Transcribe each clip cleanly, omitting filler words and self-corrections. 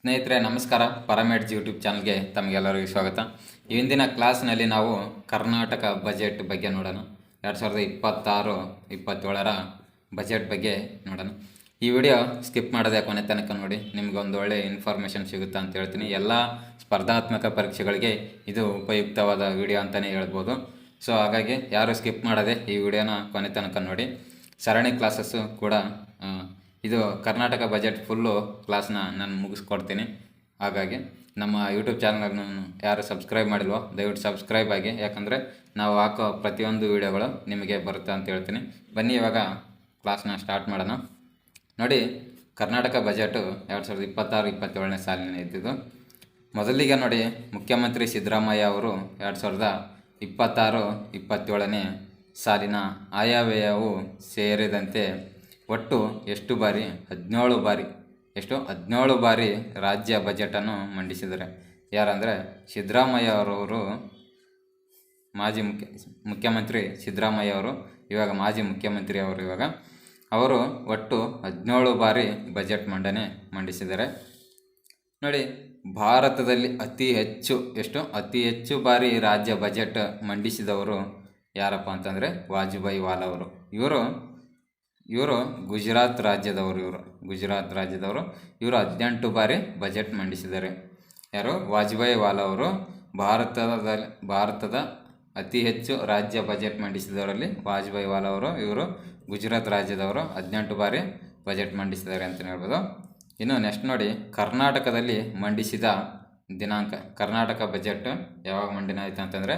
ಸ್ನೇಹಿತರೆ ನಮಸ್ಕಾರ. ಪರಮೇಡ್ಜ್ ಯೂಟ್ಯೂಬ್ ಚಾನಲ್ಗೆ ತಮಗೆಲ್ಲರಿಗೂ ಸ್ವಾಗತ. ಇಂದಿನ ಕ್ಲಾಸ್ನಲ್ಲಿ ನಾವು ಕರ್ನಾಟಕ ಬಜೆಟ್ ಬಗ್ಗೆ ನೋಡೋಣ. 2026-27ರ ಬಜೆಟ್ ಬಗ್ಗೆ ನೋಡೋಣ. ಈ ವಿಡಿಯೋ ಸ್ಕಿಪ್ ಮಾಡದೆ ಕೊನೆ ತನಕ ನೋಡಿ, ನಿಮಗೊಂದು ಒಳ್ಳೆ ಇನ್ಫಾರ್ಮೇಷನ್ ಸಿಗುತ್ತಾ ಅಂತ ಹೇಳ್ತೀನಿ. ಎಲ್ಲ ಸ್ಪರ್ಧಾತ್ಮಕ ಪರೀಕ್ಷೆಗಳಿಗೆ ಇದು ಉಪಯುಕ್ತವಾದ ವಿಡಿಯೋ ಅಂತಲೇ ಹೇಳ್ಬೋದು. ಸೊ ಹಾಗಾಗಿ ಯಾರು ಸ್ಕಿಪ್ ಮಾಡದೆ ಈ ವಿಡಿಯೋನ ಕೊನೆ ತನಕ ನೋಡಿ. ಸರಣಿ ಕ್ಲಾಸಸ್ಸು ಕೂಡ ಇದು ಕರ್ನಾಟಕ ಬಜೆಟ್ ಫುಲ್ಲು ಕ್ಲಾಸ್ನ ನಾನು ಮುಗಿಸ್ಕೊಡ್ತೀನಿ. ಹಾಗಾಗಿ ನಮ್ಮ ಯೂಟ್ಯೂಬ್ ಚಾನಲ್ನ ಯಾರು ಸಬ್ಸ್ಕ್ರೈಬ್ ಮಾಡಿಲ್ವೋ ದಯವಿಟ್ಟು ಸಬ್ಸ್ಕ್ರೈಬ್ ಆಗಿ, ಯಾಕಂದರೆ ನಾವು ಹಾಕೋ ಪ್ರತಿಯೊಂದು ವೀಡಿಯೋಗಳು ನಿಮಗೆ ಬರುತ್ತೆ ಅಂತ ಹೇಳ್ತೀನಿ. ಬನ್ನಿ ಇವಾಗ ಕ್ಲಾಸ್ನ ಸ್ಟಾರ್ಟ್ ಮಾಡೋಣ. ನೋಡಿ, ಕರ್ನಾಟಕ ಬಜೆಟು 2026-27ನೇ ಸಾಲಿನ ಇದ್ದಿದ್ದು. ಮೊದಲಿಗೆ ನೋಡಿ, ಮುಖ್ಯಮಂತ್ರಿ ಸಿದ್ದರಾಮಯ್ಯ ಅವರು 2026-27ನೇ ಸಾಲಿನ ಆಯವ್ಯಯವು ಸೇರಿದಂತೆ ಒಟ್ಟು ಎಷ್ಟು ಬಾರಿ 17 ಬಾರಿ ರಾಜ್ಯ ಬಜೆಟನ್ನು ಮಂಡಿಸಿದ್ದಾರೆ. ಯಾರಂದರೆ ಸಿದ್ದರಾಮಯ್ಯ ಅವರವರು, ಮಾಜಿ ಮುಖ್ಯಮಂತ್ರಿ ಸಿದ್ದರಾಮಯ್ಯ ಅವರು, ಇವಾಗ ಮಾಜಿ ಮುಖ್ಯಮಂತ್ರಿ ಅವರು ಒಟ್ಟು 17 ಬಾರಿ ಬಜೆಟ್ ಮಂಡಿಸಿದ್ದಾರೆ. ನೋಡಿ, ಭಾರತದಲ್ಲಿ ಅತಿ ಹೆಚ್ಚು ಬಾರಿ ರಾಜ್ಯ ಬಜೆಟ್ ಮಂಡಿಸಿದವರು ಯಾರಪ್ಪ ಅಂತಂದರೆ ವಾಜಪೇಯಿ ವಾಲಾ ಅವರು. ಇವರು ಗುಜರಾತ್ ರಾಜ್ಯದವರು. ಇವರು 18 ಬಾರಿ ಬಜೆಟ್ ಮಂಡಿಸಿದ್ದಾರೆ. ಯಾರು? ವಾಜಪೇಯಿ ವಾಲಾ ಅವರು ಭಾರತದ ಅತಿ ಹೆಚ್ಚು ರಾಜ್ಯ ಬಜೆಟ್ ಮಂಡಿಸಿದವರಲ್ಲಿ ವಾಜಪೇಯಿ ವಾಲಾ ಅವರು. ಇವರು ಗುಜರಾತ್ ರಾಜ್ಯದವರು 18 ಬಾರಿ ಬಜೆಟ್ ಮಂಡಿಸಿದ್ದಾರೆ ಅಂತಲೇ ಹೇಳ್ಬೋದು. ಇನ್ನು ನೆಕ್ಸ್ಟ್ ನೋಡಿ, ಕರ್ನಾಟಕದಲ್ಲಿ ಮಂಡಿಸಿದ ದಿನಾಂಕ. ಕರ್ನಾಟಕ ಬಜೆಟ್ ಯಾವಾಗ ಮಂಡನೆ ಆಯಿತು ಅಂತಂದರೆ,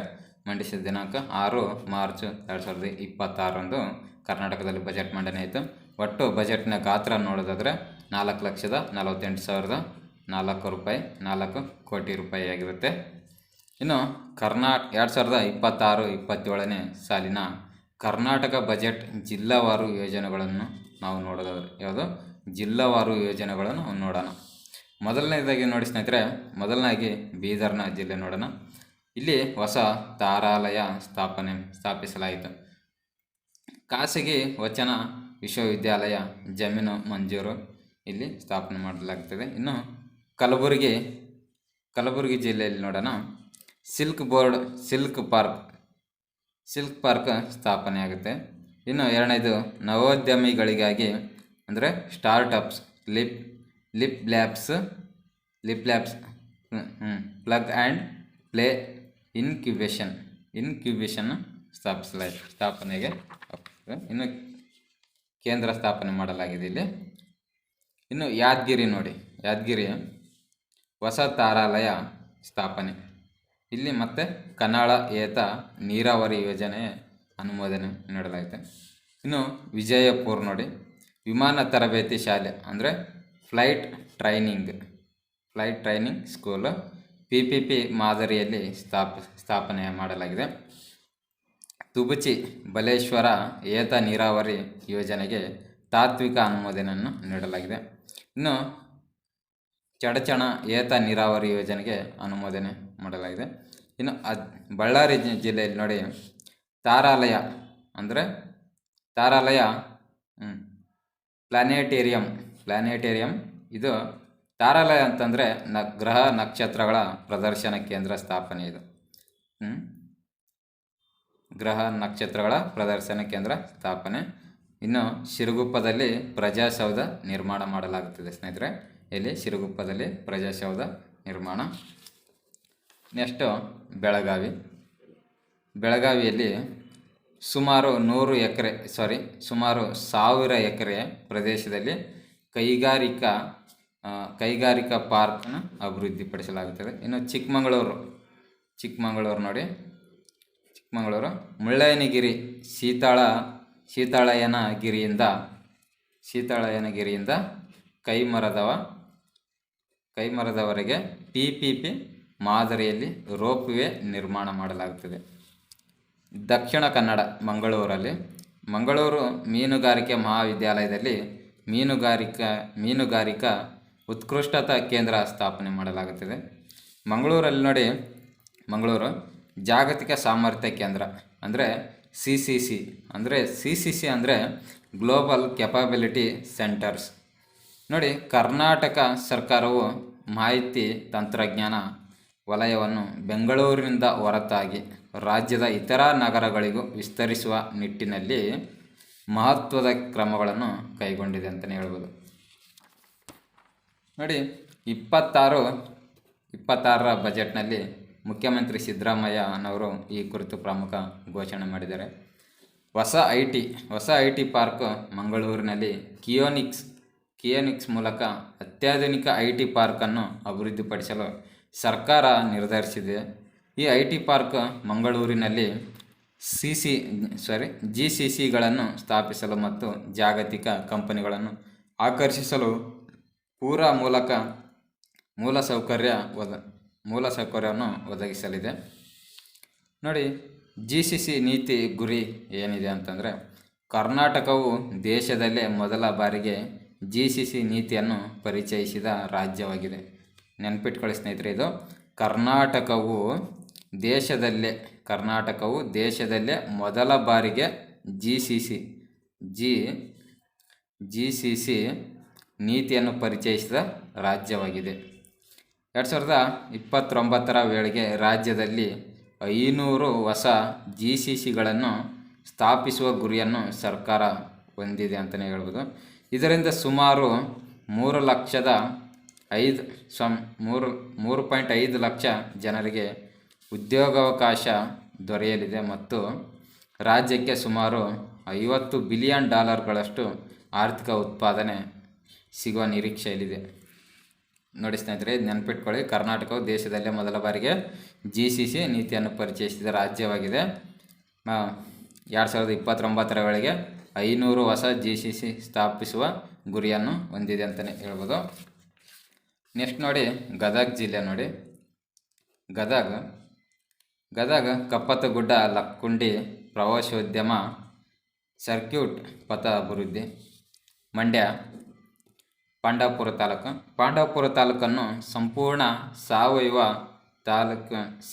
ಮಂಡಿಸಿದ ದಿನಾಂಕ 6 ಮಾರ್ಚ್ 2026ರಂದು ಕರ್ನಾಟಕದಲ್ಲಿ ಬಜೆಟ್ ಮಂಡನೆ ಆಯಿತು. ಒಟ್ಟು ಬಜೆಟ್ನ ಗಾತ್ರ ನೋಡೋದಾದರೆ 4,48,004 ರೂಪಾಯಿ, 4 ಕೋಟಿ ರೂಪಾಯಿ ಆಗಿರುತ್ತೆ. ಇನ್ನು 2026-27ನೇ ಸಾಲಿನ ಕರ್ನಾಟಕ ಬಜೆಟ್ ಜಿಲ್ಲಾವಾರು ಯೋಜನೆಗಳನ್ನು ನಾವು ನೋಡೋದಾದರೆ, ಯಾವುದು ಜಿಲ್ಲಾವಾರು ಯೋಜನೆಗಳನ್ನು ನೋಡೋಣ. ಮೊದಲನೇದಾಗಿ ನೋಡಿ ಸ್ನೇಹಿತರೆ, ಮೊದಲನೇದಾಗಿ ಬೀದರ್ನ ಜಿಲ್ಲೆ ನೋಡೋಣ. ಇಲ್ಲಿ ಹೊಸ ತಾರಾಲಯ ಸ್ಥಾಪಿಸಲಾಯಿತು. ಖಾಸಗಿ ವಚನ ವಿಶ್ವವಿದ್ಯಾಲಯ ಜಮೀನು ಮಂಜೂರು ಇಲ್ಲಿ ಸ್ಥಾಪನೆ ಮಾಡಲಾಗ್ತದೆ. ಇನ್ನು ಕಲಬುರಗಿ ಜಿಲ್ಲೆಯಲ್ಲಿ ನೋಡೋಣ, ಸಿಲ್ಕ್ ಪಾರ್ಕ್ ಸ್ಥಾಪನೆ ಆಗುತ್ತೆ. ಇನ್ನು ಎರಡನೇದು ನವೋದ್ಯಮಿಗಳಿಗಾಗಿ ಅಂದರೆ startups leap labs plug and play incubation ಸ್ಥಾಪನೆಗೆ ಇನ್ನು ಕೇಂದ್ರ ಸ್ಥಾಪನೆ ಮಾಡಲಾಗಿದೆ ಇಲ್ಲಿ. ಇನ್ನು ಯಾದಗಿರಿ ನೋಡಿ, ಯಾದಗಿರಿ ಹೊಸ ತಾರಾಲಯ ಸ್ಥಾಪನೆ ಇಲ್ಲಿ. ಮತ್ತು ಕನ್ನಡ ಏತ ನೀರಾವರಿ ಯೋಜನೆ ಅನುಮೋದನೆ ನೀಡಲಾಗಿದೆ. ಇನ್ನು ವಿಜಯಪುರ ನೋಡಿ, ವಿಮಾನ ತರಬೇತಿ ಶಾಲೆ ಅಂದರೆ ಫ್ಲೈಟ್ ಟ್ರೈನಿಂಗ್ ಸ್ಕೂಲ್ PPP ಮಾದರಿಯಲ್ಲಿ ಸ್ಥಾಪನೆ ಮಾಡಲಾಗಿದೆ. ತುಬಚಿ ಬಲೇಶ್ವರ ಏತ ನೀರಾವರಿ ಯೋಜನೆಗೆ ತಾತ್ವಿಕ ಅನುಮೋದನೆಯನ್ನು ನೀಡಲಾಗಿದೆ. ಇನ್ನು ಚಡಚಣ ಏತ ನೀರಾವರಿ ಯೋಜನೆಗೆ ಅನುಮೋದನೆ ಮಾಡಲಾಗಿದೆ. ಇನ್ನು ಬಳ್ಳಾರಿ ಜಿಲ್ಲೆಯಲ್ಲಿ ನೋಡಿ, ತಾರಾಲಯ ಪ್ಲಾನೆಟೇರಿಯಂ ಇದು ತಾರಾಲಯ ಅಂತಂದರೆ ಗ್ರಹ ನಕ್ಷತ್ರಗಳ ಪ್ರದರ್ಶನ ಕೇಂದ್ರ ಸ್ಥಾಪನೆ. ಇದು ಗ್ರಹ ನಕ್ಷತ್ರಗಳ ಪ್ರದರ್ಶನ ಕೇಂದ್ರ ಸ್ಥಾಪನೆ. ಇನ್ನು ಸಿರುಗುಪ್ಪದಲ್ಲಿ ಪ್ರಜಾಸೌಧ ನಿರ್ಮಾಣ ಮಾಡಲಾಗುತ್ತದೆ ಸ್ನೇಹಿತರೆ. ಇಲ್ಲಿ ಸಿರುಗುಪ್ಪದಲ್ಲಿ ಪ್ರಜಾಸೌಧ ನಿರ್ಮಾಣ. ನೆಕ್ಸ್ಟು ಬೆಳಗಾವಿಯಲ್ಲಿ ಸುಮಾರು 1000 ಎಕರೆ ಪ್ರದೇಶದಲ್ಲಿ ಕೈಗಾರಿಕಾ ಪಾರ್ಕ್ನ ಅಭಿವೃದ್ಧಿಪಡಿಸಲಾಗುತ್ತದೆ. ಇನ್ನು ಚಿಕ್ಕಮಗಳೂರು ನೋಡಿ, ಚಿಕ್ಕಮಗಳೂರು ಮುಳ್ಳಯ್ಯನಗಿರಿ ಶೀತಾಳಯ್ಯನಗಿರಿಯಿಂದ ಕೈಮರದವರೆಗೆ PPP ಮಾದರಿಯಲ್ಲಿ ರೋಪ್ವೇ ನಿರ್ಮಾಣ ಮಾಡಲಾಗುತ್ತದೆ. ದಕ್ಷಿಣ ಕನ್ನಡ ಮಂಗಳೂರು ಮೀನುಗಾರಿಕೆ ಮಹಾವಿದ್ಯಾಲಯದಲ್ಲಿ ಮೀನುಗಾರಿಕಾ ಉತ್ಕೃಷ್ಟತಾ ಕೇಂದ್ರ ಸ್ಥಾಪನೆ ಮಾಡಲಾಗುತ್ತದೆ. ಮಂಗಳೂರಲ್ಲಿ ನೋಡಿ, ಮಂಗಳೂರು ಜಾಗತಿಕ ಸಾಮರ್ಥ್ಯ ಕೇಂದ್ರ ಅಂದರೆ CCC ಅಂದರೆ ಗ್ಲೋಬಲ್ ಕೆಪಬಿಲಿಟಿ ಸೆಂಟರ್ಸ್. ನೋಡಿ, ಕರ್ನಾಟಕ ಸರ್ಕಾರವು ಮಾಹಿತಿ ತಂತ್ರಜ್ಞಾನ ವಲಯವನ್ನು ಬೆಂಗಳೂರಿನಿಂದ ಹೊರತಾಗಿ ರಾಜ್ಯದ ಇತರ ನಗರಗಳಿಗೂ ವಿಸ್ತರಿಸುವ ನಿಟ್ಟಿನಲ್ಲಿ ಮಹತ್ವದ ಕ್ರಮಗಳನ್ನು ಕೈಗೊಂಡಿದೆ ಅಂತಲೇ ಹೇಳ್ಬೋದು. ನೋಡಿ, 26ರ ಬಜೆಟ್ನಲ್ಲಿ ಮುಖ್ಯಮಂತ್ರಿ ಸಿದ್ದರಾಮಯ್ಯನವರು ಈ ಕುರಿತು ಪ್ರಮುಖ ಘೋಷಣೆ ಮಾಡಿದ್ದಾರೆ. ಹೊಸ ಐ ಟಿ ಪಾರ್ಕ್ ಮಂಗಳೂರಿನಲ್ಲಿ ಕಿಯೋನಿಕ್ಸ್ ಮೂಲಕ ಅತ್ಯಾಧುನಿಕ ಐ ಟಿ ಪಾರ್ಕನ್ನು ಅಭಿವೃದ್ಧಿಪಡಿಸಲು ಸರ್ಕಾರ ನಿರ್ಧರಿಸಿದೆ. ಈ ಐ ಟಿ ಪಾರ್ಕ್ ಮಂಗಳೂರಿನಲ್ಲಿ GCCಗಳನ್ನು ಸ್ಥಾಪಿಸಲು ಮತ್ತು ಜಾಗತಿಕ ಕಂಪನಿಗಳನ್ನು ಆಕರ್ಷಿಸಲು ಮೂಲಸೌಕರ್ಯವನ್ನು ಒದಗಿಸಲಿದೆ. ನೋಡಿ, GCC ನೀತಿ ಗುರಿ ಏನಿದೆ ಅಂತಂದರೆ, ಕರ್ನಾಟಕವು ದೇಶದಲ್ಲೇ ಮೊದಲ ಬಾರಿಗೆ GCC ನೀತಿಯನ್ನು ಪರಿಚಯಿಸಿದ ರಾಜ್ಯವಾಗಿದೆ. ನೆನಪಿಟ್ಕೊಳ್ಳಿ ಸ್ನೇಹಿತರೆ, ಇದು ಕರ್ನಾಟಕವು ದೇಶದಲ್ಲೇ ಮೊದಲ ಬಾರಿಗೆ GCC ನೀತಿಯನ್ನು ಪರಿಚಯಿಸಿದ ರಾಜ್ಯವಾಗಿದೆ. 2029ರ ವೇಳೆಗೆ ರಾಜ್ಯದಲ್ಲಿ 500 ಹೊಸ GCCಗಳನ್ನು ಸ್ಥಾಪಿಸುವ ಗುರಿಯನ್ನು ಸರ್ಕಾರ ಹೊಂದಿದೆ ಅಂತಲೇ ಹೇಳ್ಬೋದು. ಇದರಿಂದ ಸುಮಾರು 3.5 ಲಕ್ಷ ಜನರಿಗೆ ಉದ್ಯೋಗಾವಕಾಶ ದೊರೆಯಲಿದೆ ಮತ್ತು ರಾಜ್ಯಕ್ಕೆ ಸುಮಾರು $50 ಬಿಲಿಯನ್ ಆರ್ಥಿಕ ಉತ್ಪಾದನೆ ಸಿಗುವ ನಿರೀಕ್ಷೆಯಲ್ಲಿದೆ. ನೋಡಿ ಸ್ನೇಹಿತರೆ, ನೆನಪಿಟ್ಕೊಳ್ಳಿ, ಕರ್ನಾಟಕವು ದೇಶದಲ್ಲೇ ಮೊದಲ ಬಾರಿಗೆ GCC ನೀತಿಯನ್ನು ಪರಿಚಯಿಸಿದ ರಾಜ್ಯವಾಗಿದೆ. 2029ರ ವೇಳೆಗೆ 500 ಹೊಸ GCC ಸ್ಥಾಪಿಸುವ ಗುರಿಯನ್ನು ಹೊಂದಿದೆ ಅಂತಲೇ ಹೇಳ್ಬೋದು. ನೆಕ್ಸ್ಟ್ ನೋಡಿ, ಗದಗ ಜಿಲ್ಲೆ. ನೋಡಿ, ಗದಗ ಕಪ್ಪತ್ತಗುಡ್ಡ ಲಕ್ಕುಂಡಿ ಪ್ರವಾಸೋದ್ಯಮ ಸರ್ಕ್ಯೂಟ್ ಪಥ ಅಭಿವೃದ್ಧಿ. ಮಂಡ್ಯ ಪಾಂಡವಪುರ ತಾಲೂಕನ್ನು ಸಂಪೂರ್ಣ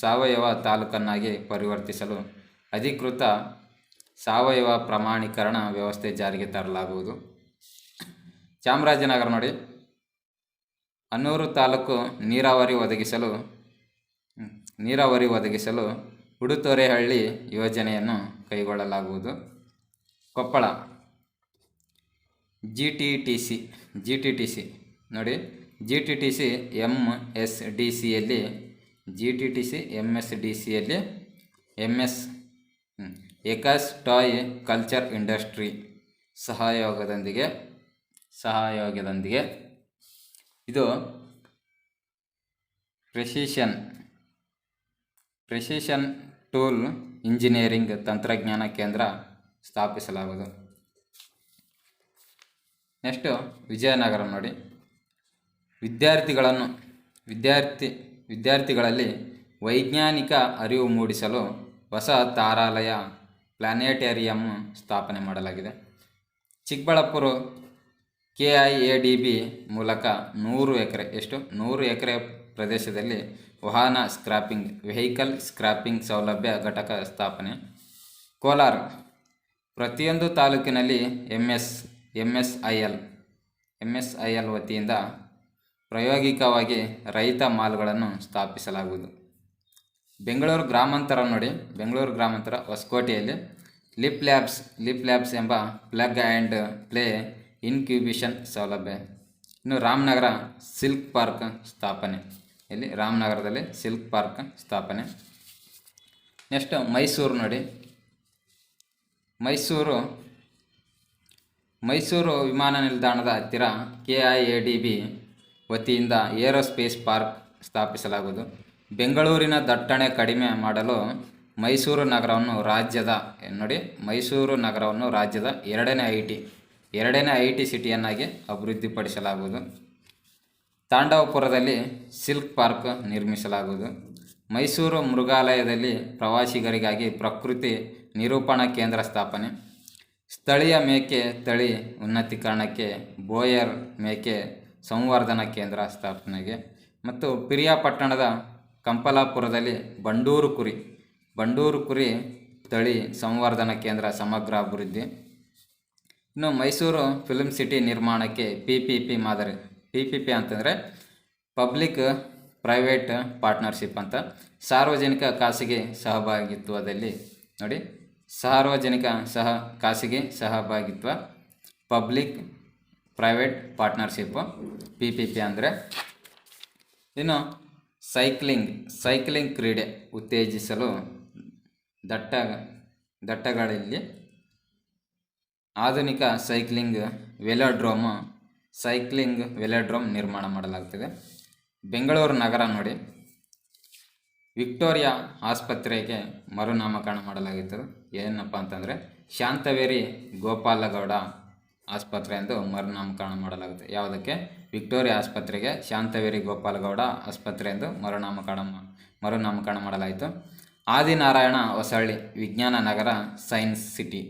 ಸಾವಯವ ತಾಲೂಕನ್ನಾಗಿ ಪರಿವರ್ತಿಸಲು ಅಧಿಕೃತ ಸಾವಯವ ಪ್ರಮಾಣೀಕರಣ ವ್ಯವಸ್ಥೆ ಜಾರಿಗೆ ತರಲಾಗುವುದು. ಚಾಮರಾಜನಗರ. ನೋಡಿ, ಹನ್ನೂರು ತಾಲೂಕು ನೀರಾವರಿ ಒದಗಿಸಲು ಉಡುತೊರೆಹಳ್ಳಿ ಯೋಜನೆಯನ್ನು ಕೈಗೊಳ್ಳಲಾಗುವುದು. ಕೊಪ್ಪಳ GTTC. ನೋಡಿ, GTTC MSDCಯಲ್ಲಿ ಏಕಾಸ್ ಟಾಯ್ ಕಲ್ಚರ್ ಇಂಡಸ್ಟ್ರಿ ಸಹಯೋಗದೊಂದಿಗೆ ಇದು ಪ್ರೆಸಿಷನ್ ಟೂಲ್ ಇಂಜಿನಿಯರಿಂಗ್ ತಂತ್ರಜ್ಞಾನ ಕೇಂದ್ರ ಸ್ಥಾಪಿಸಲಾಗುವುದು. ನೆಕ್ಸ್ಟು ವಿಜಯನಗರ. ನೋಡಿ, ವಿದ್ಯಾರ್ಥಿಗಳಲ್ಲಿ ವೈಜ್ಞಾನಿಕ ಅರಿವು ಮೂಡಿಸಲು ಹೊಸ ತಾರಾಲಯ ಪ್ಲಾನೆಟೇರಿಯಂ ಸ್ಥಾಪನೆ ಮಾಡಲಾಗಿದೆ. ಚಿಕ್ಕಬಳ್ಳಾಪುರ KIADB ಮೂಲಕ 100 ಎಕರೆ ಪ್ರದೇಶದಲ್ಲಿ ವೆಹಿಕಲ್ ಸ್ಕ್ರಾಪಿಂಗ್ ಸೌಲಭ್ಯ ಘಟಕ ಸ್ಥಾಪನೆ. ಕೋಲಾರ ಪ್ರತಿಯೊಂದು ತಾಲೂಕಿನಲ್ಲಿ MSIL ವತಿಯಿಂದ ಪ್ರಾಯೋಗಿಕವಾಗಿ ರೈತ ಮಾಲ್ಗಳನ್ನು ಸ್ಥಾಪಿಸಲಾಗುವುದು. ಬೆಂಗಳೂರು ಗ್ರಾಮಾಂತರ ಹೊಸಕೋಟೆಯಲ್ಲಿ ಲಿಪ್ ಲ್ಯಾಬ್ಸ್ ಎಂಬ ಪ್ಲಗ್ ಆ್ಯಂಡ್ ಪ್ಲೇ ಇನ್ಕ್ಯುಬೇಷನ್ ಸೌಲಭ್ಯ. ಇನ್ನು ರಾಮನಗರ ಸಿಲ್ಕ್ ಪಾರ್ಕ್ ಸ್ಥಾಪನೆ. ರಾಮನಗರದಲ್ಲಿ ಸಿಲ್ಕ್ ಪಾರ್ಕ್ ಸ್ಥಾಪನೆ. ನೆಕ್ಸ್ಟ್ ಮೈಸೂರು. ನೋಡಿ, ಮೈಸೂರು ವಿಮಾನ ನಿಲ್ದಾಣದ ಹತ್ತಿರ KIADB ವತಿಯಿಂದ ಏರೋಸ್ಪೇಸ್ ಪಾರ್ಕ್ ಸ್ಥಾಪಿಸಲಾಗುವುದು. ಬೆಂಗಳೂರಿನ ದಟ್ಟಣೆ ಕಡಿಮೆ ಮಾಡಲು ಮೈಸೂರು ನಗರವನ್ನು ರಾಜ್ಯದ ಎರಡನೇ IT ಸಿಟಿಯನ್ನಾಗಿ ಅಭಿವೃದ್ಧಿಪಡಿಸಲಾಗುವುದು. ತಾಂಡವಪುರದಲ್ಲಿ ಸಿಲ್ಕ್ ಪಾರ್ಕ್ ನಿರ್ಮಿಸಲಾಗುವುದು. ಮೈಸೂರು ಮೃಗಾಲಯದಲ್ಲಿ ಪ್ರವಾಸಿಗರಿಗಾಗಿ ಪ್ರಕೃತಿ ನಿರೂಪಣಾ ಕೇಂದ್ರ ಸ್ಥಾಪನೆ. ಸ್ಥಳೀಯ ಮೇಕೆ ತಳಿ ಉನ್ನತೀಕರಣಕ್ಕೆ ಬೋಯರ್ ಮೇಕೆ ಸಂವರ್ಧನಾ ಕೇಂದ್ರ ಸ್ಥಾಪನೆಗೆ ಮತ್ತು ಪಿರಿಯಾಪಟ್ಟಣದ ಕಂಪಲಾಪುರದಲ್ಲಿ ಬಂಡೂರು ಕುರಿ ತಳಿ ಸಂವರ್ಧನಾ ಕೇಂದ್ರ ಸಮಗ್ರ ಅಭಿವೃದ್ಧಿ. ಇನ್ನು ಮೈಸೂರು ಫಿಲ್ಮ್ ಸಿಟಿ ನಿರ್ಮಾಣಕ್ಕೆ PPP ಮಾದರಿ. PPP ಅಂತಂದರೆ ಪಬ್ಲಿಕ್ ಪ್ರೈವೇಟ್ ಪಾರ್ಟ್ನರ್ಶಿಪ್ ಅಂತ. ಸಾರ್ವಜನಿಕ ಖಾಸಗಿ ಸಹಭಾಗಿತ್ವದಲ್ಲಿ ನೋಡಿ, ಸಾರ್ವಜನಿಕ ಖಾಸಗಿ ಸಹಭಾಗಿತ್ವ ಪಬ್ಲಿಕ್ ಪ್ರೈವೇಟ್ ಪಾರ್ಟ್ನರ್ಶಿಪ್ಪು PPP ಅಂದರೆ. ಇನ್ನು ಸೈಕ್ಲಿಂಗ್ ಕ್ರೀಡೆ ಉತ್ತೇಜಿಸಲು ದಟ್ಟಗಳಲ್ಲಿ ಆಧುನಿಕ ಸೈಕ್ಲಿಂಗ್ ವೆಲೋಡ್ರೋಮ್ ನಿರ್ಮಾಣ ಮಾಡಲಾಗುತ್ತಿದೆ. ಬೆಂಗಳೂರು ನಗರ ನೋಡಿ, ವಿಕ್ಟೋರಿಯಾ ಆಸ್ಪತ್ರೆಗೆ ಮರುನಾಮಕರಣ ಮಾಡಲಾಗಿತ್ತು. ಏನಪ್ಪ ಅಂತಂದರೆ ಶಾಂತವೇರಿ ಗೋಪಾಲಗೌಡ ಆಸ್ಪತ್ರೆ ಎಂದು ಮರುನಾಮಕರಣ ಮಾಡಲಾಗುತ್ತೆ. ಯಾವುದಕ್ಕೆ? ವಿಕ್ಟೋರಿಯಾ ಆಸ್ಪತ್ರೆಗೆ ಶಾಂತವೇರಿ ಗೋಪಾಲಗೌಡ ಆಸ್ಪತ್ರೆ ಎಂದು ಮರುನಾಮಕರಣ ಮಾಡಲಾಯಿತು. ಆದಿನಾರಾಯಣ ಹೊಸಳ್ಳಿ ವಿಜ್ಞಾನ ನಗರ ಸೈನ್ಸ್ ಸಿಟಿ.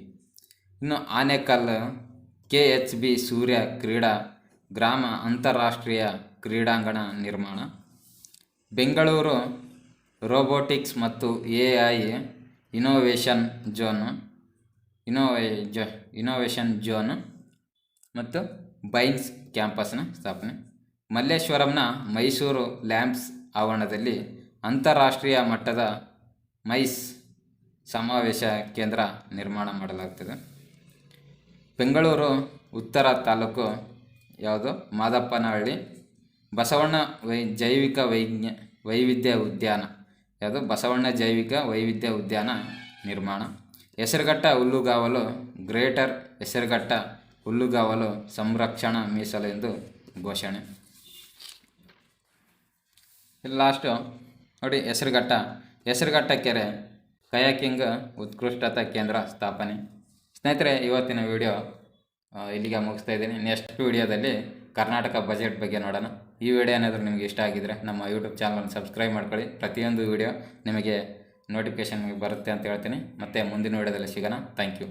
ಇನ್ನು ಆನೇಕಲ್ KHB ಸೂರ್ಯ ಕ್ರೀಡಾ ಗ್ರಾಮ ಅಂತಾರಾಷ್ಟ್ರೀಯ ಕ್ರೀಡಾಂಗಣ ನಿರ್ಮಾಣ. ಬೆಂಗಳೂರು ರೋಬೋಟಿಕ್ಸ್ ಮತ್ತು AI ಇನೋವೇಷನ್ ಝೋನ್ ಮತ್ತು ಬೈನ್ಸ್ ಕ್ಯಾಂಪಸ್ನ ಸ್ಥಾಪನೆ. ಮಲ್ಲೇಶ್ವರಂನ ಮೈಸೂರು ಲ್ಯಾಂಪ್ಸ್ ಆವರಣದಲ್ಲಿ ಅಂತಾರಾಷ್ಟ್ರೀಯ ಮಟ್ಟದ ಮೈಸ್ ಸಮಾವೇಶ ಕೇಂದ್ರ ನಿರ್ಮಾಣ ಮಾಡಲಾಗ್ತದೆ. ಬೆಂಗಳೂರು ಉತ್ತರ ತಾಲೂಕು ಯಾವುದು? ಮಾದಪ್ಪನಹಳ್ಳಿ ಬಸವಣ್ಣ ಜೈವಿಕ ವೈವಿಧ್ಯ ಉದ್ಯಾನ. ಯಾವುದು? ಬಸವಣ್ಣ ಜೈವಿಕ ವೈವಿಧ್ಯ ಉದ್ಯಾನ ನಿರ್ಮಾಣ. ಹೆಸರುಘಟ್ಟ ಹುಲ್ಲುಗಾವಲು ಗ್ರೇಟರ್ ಹೆಸರುಘಟ್ಟ ಹುಲ್ಲುಗಾವಲು ಸಂರಕ್ಷಣಾ ಮೀಸಲು ಎಂದು ಘೋಷಣೆ. ಲಾಸ್ಟು ನೋಡಿ, ಹೆಸರುಘಟ್ಟ ಕೆರೆ ಕಯಾಕಿಂಗ್ ಉತ್ಕೃಷ್ಟತಾ ಕೇಂದ್ರ ಸ್ಥಾಪನೆ. ಸ್ನೇಹಿತರೆ, ಇವತ್ತಿನ ವಿಡಿಯೋ ಇಲ್ಲಿಗೆ ಮುಗಿಸ್ತಾ ಇದ್ದೀನಿ. ನೆಕ್ಸ್ಟ್ ವಿಡಿಯೋದಲ್ಲಿ ಕರ್ನಾಟಕ ಬಜೆಟ್ ಬಗ್ಗೆ ನೋಡೋಣ. ಈ ವಿಡಿಯೋ ಏನಾದರೂ ನಿಮಗೆ ಇಷ್ಟ ಆಗಿದ್ದರೆ ನಮ್ಮ ಯೂಟ್ಯೂಬ್ ಚಾನಲನ್ನು ಸಬ್ಸ್ಕ್ರೈಬ್ ಮಾಡ್ಕೊಳ್ಳಿ. ಪ್ರತಿಯೊಂದು ವಿಡಿಯೋ ನಿಮಗೆ ನೋಟಿಫಿಕೇಷನ್ ಬರುತ್ತೆ ಅಂತ ಹೇಳ್ತೀನಿ. ಮತ್ತು ಮುಂದಿನ ವಿಡಿಯೋದಲ್ಲಿ ಸಿಗೋಣ. Thank you.